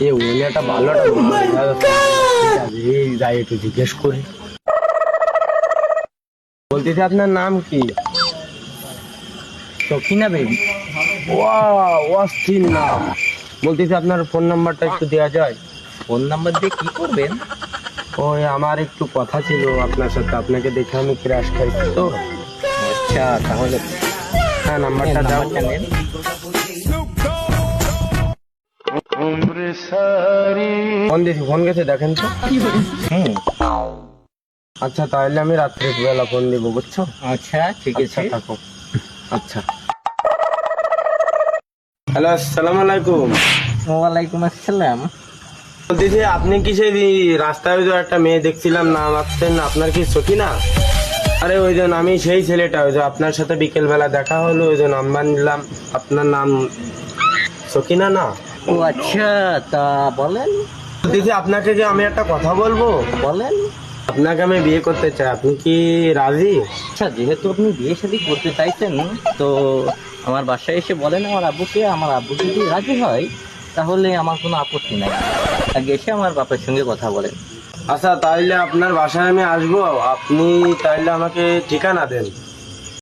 এ উনি একটা ভালো একটা যাই একটু জিজ্ঞেস করি। বলতেছি আপনার নাম কি? সখিনা বেবি। অস্থির নাম। বলতেছি আপনার ফোন নাম্বারটা একটু দেওয়া যায়? ফোন নাম্বার দিয়ে কি করবেন? ওই আমার একটু কথা ছিল আপনার সাথে, আপনাকে দেখে আমি ক্রাশ খাইছি তো। আচ্ছা, তাহলে হ্যাঁ, নাম্বারটা দাও। নাম্বারটা নেন। ফোন দিয়েছি, ফোন গেছে দেখেন তো। হুম, আচ্ছা, তাহলে আমি রাত্রে বেলা ফোন দিব, বুঝছো? আচ্ছা ঠিক আচ্ছা, আছে। থাকো। আচ্ছা, হ্যালো, আসসালামু আলাইকুম। ওয়ালাইকুম আসসালাম। বলতেছি আপনি কি সেই রাস্তায় যে একটা মেয়ে দেখছিলাম, নাম আসছেন, আপনার কি সখিনা? আরে ওই যে আমি সেই ছেলেটা, ওই যে আপনার সাথে বিকেল বেলা দেখা হলো, ওই যে নাম্বার নিলাম। আপনার নাম সখিনা না? ও আচ্ছা, তা বলেন। বলতেছি আপনাকে যে আমি একটা কথা বলবো। বলেন। আপনাকে আমি বিয়ে করতে চাই, আপনি কি রাজি? আচ্ছা, যেহেতু আপনি বিয়ে শাদী করতে চাইছেন, তো আমার বাসায় এসে বলেন আমার আব্বুকে। আমার আব্বু যদি রাজি হয় তাহলে আমার কোনো আপত্তি নাই। আগে এসে আমার বাবার সঙ্গে কথা বলেন। আচ্ছা, তাইলে আপনার বাসায় আমি আসবো, আপনি তাইলে আমাকে ঠিকানা দেন।